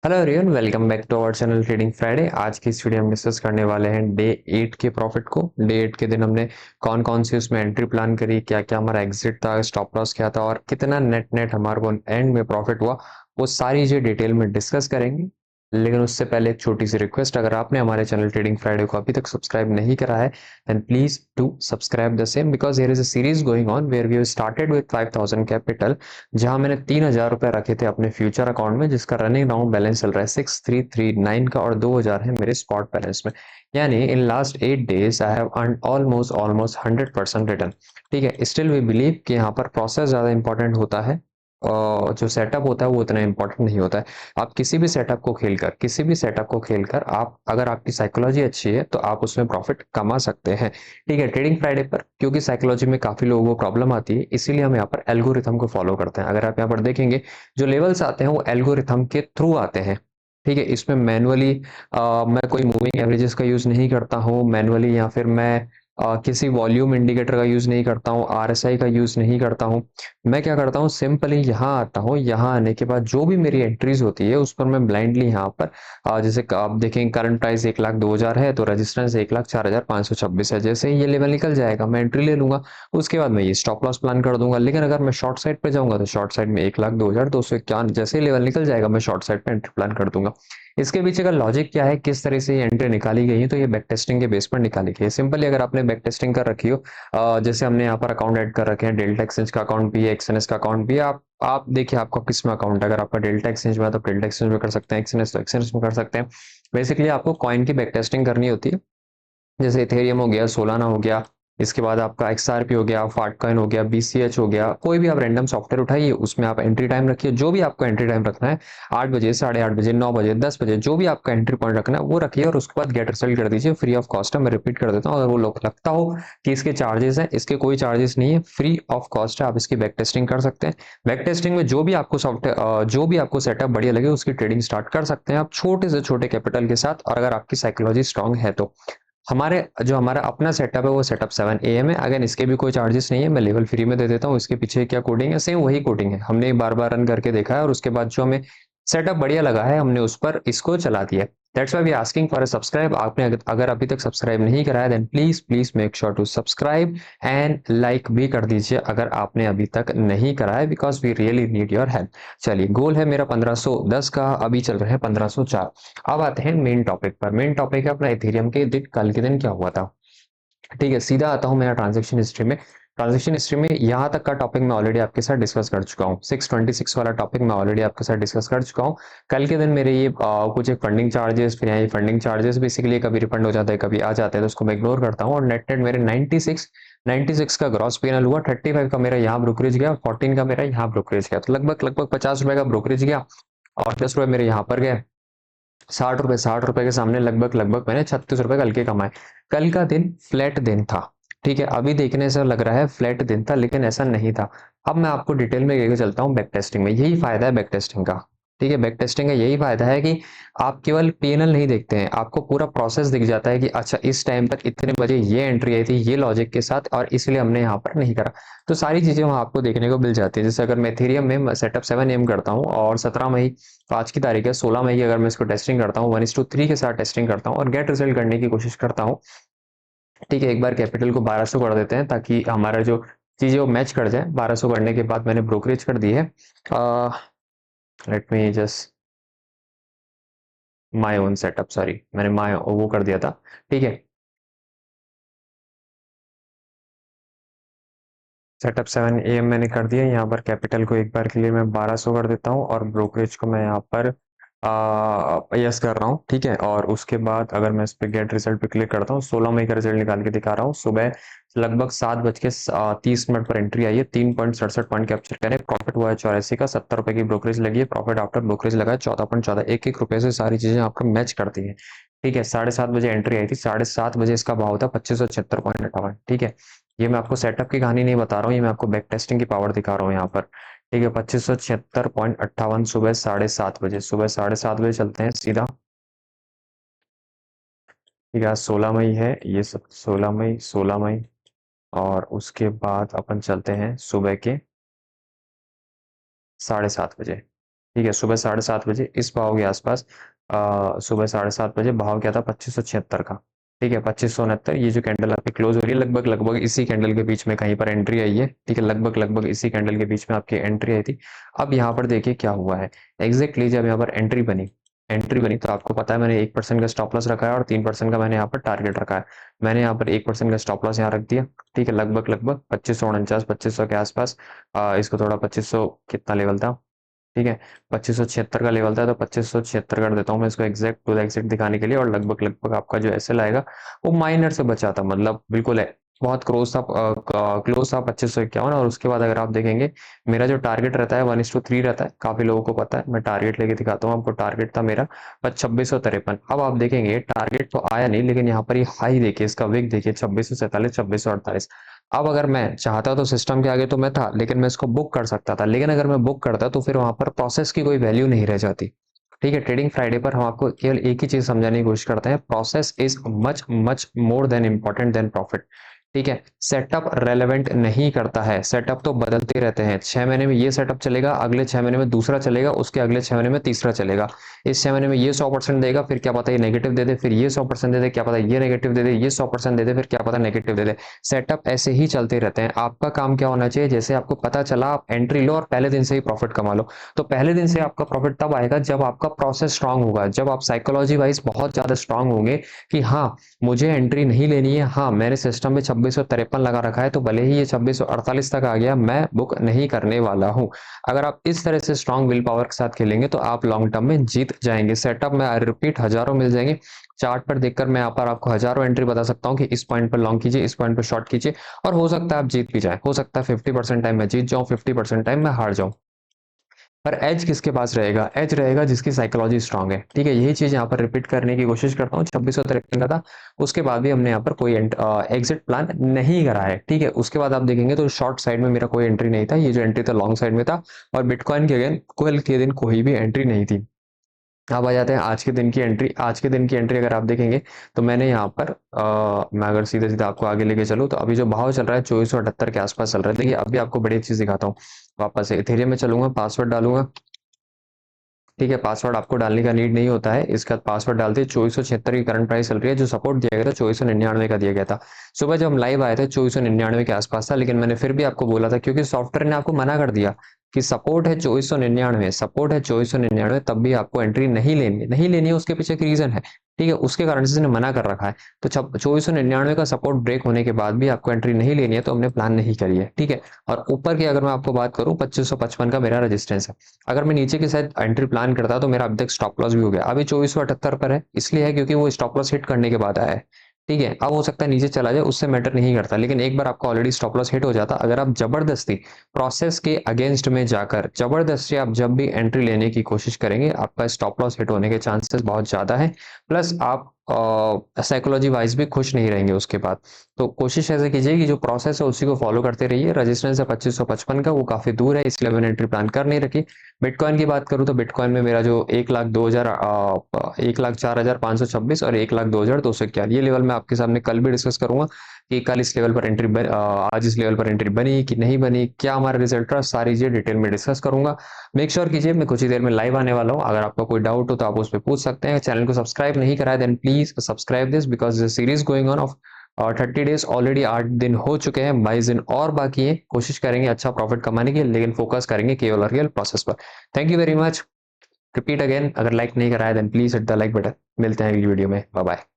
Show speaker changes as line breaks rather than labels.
Hello everyone, welcome back to our channel trading Friday. आज की इस वीडियो में डिस्कस करने वाले हैं डे 8 के प्रॉफिट को। डे 8 के दिन हमने कौन कौन सी उसमें एंट्री प्लान करी, क्या क्या हमारा एग्जिट था, स्टॉप लॉस क्या था और कितना नेट नेट हमारे को एंड में प्रॉफिट हुआ, वो सारी चीजें डिटेल में डिस्कस करेंगे। लेकिन उससे पहले एक छोटी सी रिक्वेस्ट, अगर आपने हमारे चैनल ट्रेडिंग फ्राइडे को अभी तक सब्सक्राइब नहीं करा है then please do subscribe the same, because there is a series going on where we started with 5000 capital, जहां मैंने 3000 रुपए रखे थे अपने फ्यूचर अकाउंट में, जिसका रनिंग राउंड बैलेंस चल रहा है 6339 का और 2000 है मेरे स्पॉट बैलेंस में। यानी in last 8 days I have earn almost almost 100% return. ठीक है, स्टिल वी बिलीव कि यहाँ पर प्रोसेस ज्यादा इंपॉर्टेंट होता है और जो सेटअप होता है वो उतना इंपॉर्टेंट नहीं होता है। आप किसी भी सेटअप को खेलकर आप, अगर आपकी साइकोलॉजी अच्छी है तो आप उसमें प्रॉफिट कमा सकते हैं। ठीक है, ट्रेडिंग फ्राइडे पर क्योंकि साइकोलॉजी में काफी लोगों को प्रॉब्लम आती है, इसीलिए हम यहाँ पर एल्गोरिथम को फॉलो करते हैं। अगर आप यहाँ पर देखेंगे, जो लेवल्स आते हैं वो एल्गोरिथम के थ्रू आते हैं। ठीक है, इसमें मैनुअली मैं कोई मूविंग एवरेजेस का यूज नहीं करता हूँ मैनुअली, या फिर मैं किसी वॉल्यूम इंडिकेटर का यूज नहीं करता हूँ, आरएसआई का यूज नहीं करता हूँ। मैं क्या करता हूँ, सिंपली यहाँ आता हूँ, यहाँ आने के बाद जो भी मेरी एंट्रीज होती है उस पर मैं ब्लाइंडली यहाँ पर जैसे आप देखें करंट प्राइस 1,02,000 है तो रेजिस्टेंस 1,04,526 है। जैसे ही ये लेवल निकल जाएगा मैं एंट्री ले लूंगा, उसके बाद मैं ये स्टॉप लॉस प्लान कर दूंगा। लेकिन अगर मैं शॉर्ट साइड पे जाऊंगा तो शॉर्ट साइड में 1,02,251 जैसे ही लेवल निकल जाएगा मैं शॉर्ट साइड पे एंट्री प्लान कर दूंगा। इसके पीछे का लॉजिक क्या है, किस तरह से ये एंट्री निकाली गई है, तो ये बैक टेस्टिंग के बेस पर निकाली गई है। सिंपली अगर आपने बैक टेस्टिंग कर रखी हो, जैसे हमने यहाँ पर अकाउंट ऐड कर रखे हैं, डेल्टा एक्सचेंज का अकाउंट भी है, एक्सएनएस का अकाउंट भी है। आप देखिए आपका किस में अकाउंट है। अगर आपका डेल्टा एक्सचेंज में है तो डेल्टा एक्सचेंज में कर सकते हैं, एक्सएनएस तो एक्सएनएस में कर सकते हैं। बेसिकली आपको कॉइन की बैक टेस्टिंग करनी होती है। जैसे इथेरियम हो गया, सोलाना हो गया, इसके बाद आपका एक्सआरपी हो गया, फाटकॉइन हो गया, बीसीएच हो गया, कोई भी आप रैंडम सॉफ्टवेयर उठाइए, उसमें आप एंट्री टाइम रखिए, जो भी आपको एंट्री टाइम रखना है, 8 बजे, 8:30 बजे, 9 बजे, 10 बजे, जो भी आपका एंट्री पॉइंट रखना है वो रखिए और उसके बाद गेट रिजल्ट कर दीजिए। फ्री ऑफ कॉस्ट है, मैं रिपीट कर देता हूँ। अगर वो लोग लगता हो कि इसके चार्जेस हैं, इसके कोई चार्जेस नहीं है, फ्री ऑफ कॉस्ट है, आप इसकी बैक टेस्टिंग कर सकते हैं। बैक टेस्टिंग में जो भी आपको सॉफ्टवेयर, जो भी आपको सेटअप बढ़िया लगे उसकी ट्रेडिंग स्टार्ट कर सकते हैं आप छोटे से छोटे कैपिटल के साथ, और अगर आपकी साइकोलॉजी स्ट्रांग है तो। हमारा अपना सेटअप है वो सेटअप 7 AM है। अगर इसके भी कोई चार्जेस नहीं है, मैं लेवल फ्री में दे देता हूँ। इसके पीछे क्या कोडिंग है, सेम वही कोडिंग है, हमने बार बार रन करके देखा है और उसके बाद जो हमें सेटअप बढ़िया लगा है हमने उस पर इसको चला दिया। That's why we asking for a subscribe. आपने अगर अभी तक सब्सक्राइब नहीं कराया then please please make sure to subscribe and like भी कर दीजिए अगर आपने अभी तक नहीं करा है, because we really need your help. चलिए, गोल है मेरा 1510 का, अभी चल रहा है 1504। अब आते हैं मेन टॉपिक पर। मेन टॉपिक है अपना इथेरियम के दिन, कल के दिन क्या हुआ था। ठीक है, सीधा आता हूँ मेरा ट्रांजेक्शन हिस्ट्री में। ट्रांजेक्शन हिस्ट्री में यहाँ तक का टॉपिक मैं ऑलरेडी आपके साथ डिस्कस कर चुका हूँ। 626 वाला टॉपिक मैं ऑलरेडी आपके साथ डिस्कस कर चुका हूँ। कल के दिन मेरे ये कुछ एक फंडिंग चार्जेस, फिर यहाँ ये फंडिंग चार्जेस बेसिकली कभी रिफंड हो जाता है कभी आ जाते हैं, तो उसको मैं इग्नोर करता हूँ। और नेट नेट मेरे 96 का ग्रॉस पीएनएल हुआ, 35 का मेरा यहाँ ब्रोकरेज गया, 14 का मेरा यहाँ ब्रोकरेज गया, तो लगभग लगभग 50 रुपए का ब्रोकरेज गया और 10 रुपए मेरे यहाँ पर गए। 60 रुपए के सामने लगभग लगभग मैंने 36 रुपए कल के कमाए। कल का दिन फ्लैट दिन था। ठीक है, अभी देखने से लग रहा है फ्लैट दिन था, लेकिन ऐसा नहीं था। अब मैं आपको डिटेल में लेके चलता हूँ बैक टेस्टिंग में। यही फायदा है बैक टेस्टिंग का। ठीक है, बैक टेस्टिंग का यही फायदा है कि आप केवल पीएनएल नहीं देखते हैं, आपको पूरा प्रोसेस दिख जाता है कि अच्छा इस टाइम तक इतने बजे ये एंट्री आई थी ये लॉजिक के साथ और इसलिए हमने यहाँ पर नहीं करा। तो सारी चीजें वहां आपको देखने को मिल जाती है। जैसे अगर मैं एथेरियम में सेटअप 7 AM करता हूँ और 17 मई, तो आज की तारीख है 16 मई की, अगर मैं इसको टेस्टिंग करता हूँ 1:3 के साथ टेस्टिंग करता हूँ और गेट रिजल्ट करने की कोशिश करता हूँ। ठीक है, एक बार कैपिटल को 1200 कर देते हैं ताकि हमारा जो चीजें वो मैच कर जाए। 1200 करने के बाद मैंने ब्रोकरेज कर दी है, let me just my own setup, sorry मैंने माय वो कर दिया था। ठीक है, सेटअप 7 AM मैंने कर दिया। यहाँ पर कैपिटल को एक बार के लिए मैं 1200 कर देता हूँ और ब्रोकरेज को मैं यहाँ पर यस कर रहा हूँ। ठीक है, और उसके बाद अगर मैं इस पे गेट रिजल्ट पे क्लिक करता हूँ, 16 मई का रिजल्ट निकाल के दिखा रहा हूँ। सुबह लगभग 7:30 पर एंट्री आई है, 3.67 पॉइंट कैप्चर करें, प्रॉफिट हुआ है 84 का, 70 रुपए की ब्रोकरेज लगी है, प्रॉफिट आफ्टर ब्रोकरेज लगा है 14.14। एक एक रुपए से सारी चीजें आपको मैच करती है। ठीक है, 7:30 बजे एंट्री आई थी, 7:30 बजे इसका भाव था 2576.58। ठीक है, ये मैं आपको सेटअप की कहानी नहीं बता रहा हूँ, ये मैं आपको बैक टेस्टिंग की पावर दिखा रहा हूँ यहाँ पर। ठीक है, 2576.58 सुबह 7:30 बजे, सुबह 7:30 बजे चलते हैं सीधा। ठीक है, आज 16 मई है, ये सब 16 मई, 16 मई, और उसके बाद अपन चलते हैं सुबह के 7:30 बजे। ठीक है, सुबह 7:30 बजे इस भाव के आसपास, सुबह 7:30 बजे भाव क्या था 2576 का। ठीक है, 2569 ये जो कैंडल आपकी क्लोज हो रही है, लगभग लगभग इसी कैंडल के बीच में कहीं पर एंट्री आई है। ठीक है, लगभग लगभग इसी कैंडल के बीच में आपकी एंट्री आई थी। अब यहाँ पर देखिए क्या हुआ है एग्जैक्टली, जब यहाँ पर एंट्री बनी तो आपको पता है मैंने 1% का स्टॉप लॉस रखा है और 3% का मैंने यहाँ पर टारगेट रखा है। मैंने यहाँ पर 1% का स्टॉप लॉस यहाँ रख दिया। ठीक है, लगभग लगभग 2549 2500 के आसपास। इसको थोड़ा 2500 कितना लेवल था, ठीक है, 2576 का लेवल था, तो 2576 कर देता हूँ मैं इसको एग्जैक्ट टू द एग्जैक्ट दिखाने के लिए। और लगभग लगभग आपका जो एसएल आएगा वो माइनर से बचा था, मतलब बिल्कुल है बहुत क्लोज था 2551। और उसके बाद अगर आप देखेंगे मेरा जो टारगेट रहता है 1:3 रहता है, काफी लोगों को पता है। मैं टारगेट लेके दिखाता हूँ आपको, टारगेट था मेरा 2653। अब आप देखेंगे टारगेट तो आया नहीं, लेकिन यहाँ पर ये हाई देखिए, इसका विक देखिए 2647 2648। अब अगर मैं चाहता तो सिस्टम के आगे तो मैं था, लेकिन मैं इसको बुक कर सकता था। लेकिन अगर मैं बुक करता तो फिर वहां पर प्रोसेस की कोई वैल्यू नहीं रह जाती। ठीक है, ट्रेडिंग फ्राइडे पर हम आपको केवल एक ही चीज समझाने की कोशिश करते हैं, process is much much more than important than profit. ठीक है, सेटअप रेलेवेंट नहीं करता है, सेटअप तो बदलते रहते हैं। 6 महीने में ये सेटअप चलेगा, अगले 6 महीने में दूसरा चलेगा, उसके अगले 6 महीने में तीसरा चलेगा। इस 6 महीने में ये 100% देगा, फिर क्या पता ये नेगेटिव दे दे, फिर ये 100% दे दे, क्या पता ये नेगेटिव दे दे, ये 100% दे दे, फिर क्या पता नेगेटिव दे दे। सेटअप ऐसे ही चलते रहते हैं। आपका काम क्या होना चाहिए, जैसे आपको पता चला आप एंट्री लो और पहले दिन से ही प्रॉफिट कमा लो। तो पहले दिन से आपका प्रॉफिट तब आएगा जब आपका प्रोसेस स्ट्रांग होगा, जब आप साइकोलॉजी वाइज बहुत ज्यादा स्ट्रांग होंगे कि हाँ मुझे एंट्री नहीं लेनी है, हाँ मैंने सिस्टम में 2653 लगा रखा है, तो भले ही ये 2648 तक आ गया मैं बुक नहीं करने वाला हूँ। अगर आप इस तरह से स्ट्रांग विल पावर के साथ खेलेंगे तो आप लॉन्ग टर्म में जीत जाएंगे। सेटअप में रिपीट हजारों मिल जाएंगे। चार्ट पर देखकर मैं यहाँ पर आपको हजारों एंट्री बता सकता हूँ कि इस पॉइंट पर लॉन्ग कीजिए, इस पॉइंट पर शॉर्ट कीजिए, और हो सकता है आप जीत भी जाए। हो सकता है 50% टाइम मैं जीत जाऊं, 50% टाइम मैं हार जाऊं। पर एज किसके पास रहेगा, एज रहेगा जिसकी साइकोलॉजी स्ट्रांग है। ठीक है, यही चीज यहाँ पर रिपीट करने की कोशिश करता हूँ। 2653 का था, उसके बाद भी हमने यहाँ पर कोई एग्जिट प्लान नहीं करा है। ठीक है, उसके बाद आप देखेंगे तो शॉर्ट साइड में मेरा कोई एंट्री नहीं था, ये जो एंट्री था लॉन्ग साइड में था। और बिटकॉइन के अगेन कल के दिन कोई भी एंट्री नहीं थी। अब आ जाते हैं आज के दिन की एंट्री। आज के दिन की एंट्री अगर आप देखेंगे तो मैंने यहाँ पर मैं अगर सीधे सीधे आपको आगे लेके चलूँ तो अभी जो भाव चल रहा है 2478 के आसपास चल रहा है। देखिए अभी आपको बड़ी चीज दिखाता हूँ। वापस से इथेरियम में चलूंगा, पासवर्ड डालूंगा। ठीक है, पासवर्ड आपको डालने का नीड नहीं होता है। इसका पासवर्ड डालते 2476 की करंट प्राइस चल रही है। जो सपोर्ट दिया गया था 2499 का दिया गया था। सुबह जब हम लाइव आए थे 2499 के आसपास था, लेकिन मैंने फिर भी आपको बोला था क्योंकि सॉफ्टवेयर ने आपको मना कर दिया कि सपोर्ट है 2499, सपोर्ट है 2499, तब भी आपको एंट्री नहीं लेनी है। उसके पीछे एक रीजन है। ठीक है, उसके कारण से इसने मना कर रखा है। तो 2499 का सपोर्ट ब्रेक होने के बाद भी आपको एंट्री नहीं लेनी है, तो हमने प्लान नहीं करी है। ठीक है, और ऊपर की अगर मैं आपको बात करूं 2555 का मेरा रेजिस्टेंस है। अगर मैं नीचे की साइड एंट्री प्लान करता तो मेरा अभी तक स्टॉप लॉस भी हो गया। अभी 2478 पर है, इसलिए है क्योंकि वो स्टॉप लॉस हिट करने के बाद आया है। ठीक है, अब हो सकता है नीचे चला जाए, उससे मैटर नहीं करता। लेकिन एक बार आपका ऑलरेडी स्टॉप लॉस हिट हो जाता, अगर आप जबरदस्ती प्रोसेस के अगेंस्ट में जाकर जबरदस्ती आप जब भी एंट्री लेने की कोशिश करेंगे, आपका स्टॉप लॉस हिट होने के चांसेस बहुत ज्यादा है। प्लस आप साइकोलॉजी वाइज भी खुश नहीं रहेंगे उसके बाद। तो कोशिश ऐसे कीजिए कि जो प्रोसेस है उसी को फॉलो करते रहिए। रजिस्टेंस है 2555 का, वो काफी दूर है, इसलिए मैंने एंट्री प्लान कर नहीं रखी। बिटकॉइन की बात करूं तो बिटकॉइन में मेरा जो 1,04,526 और 1,02,211 ये लेवल मैं आपके सामने कल भी डिस्कस करूंगा कि कल इस लेवल पर आज इस लेवल पर एंट्री बनी कि नहीं बनी, क्या हमारा रिजल्ट रहा, सारी चीजें डिटेल में डिस्कस करूंगा। मेक श्योर कीजिए, मैं कुछ ही देर में लाइव आने वाला हूँ। अगर आपका कोई डाउट हो तो आप उस पर पूछ सकते हैं। चैनल को सब्सक्राइब नहीं कराया then please subscribe this, because series going on of 30 days, already 8 दिन हो चुके हैं, 22 दिन और बाकी है। कोशिश करेंगे अच्छा प्रॉफिट कमाने की, लेकिन फोकस करेंगे केवल और केवल प्रोसेस पर। Thank you very much. Repeat again, अगर लाइक नहीं कराया then please hit the like button. मिलते हैं अगली वीडियो में, बाय बाय।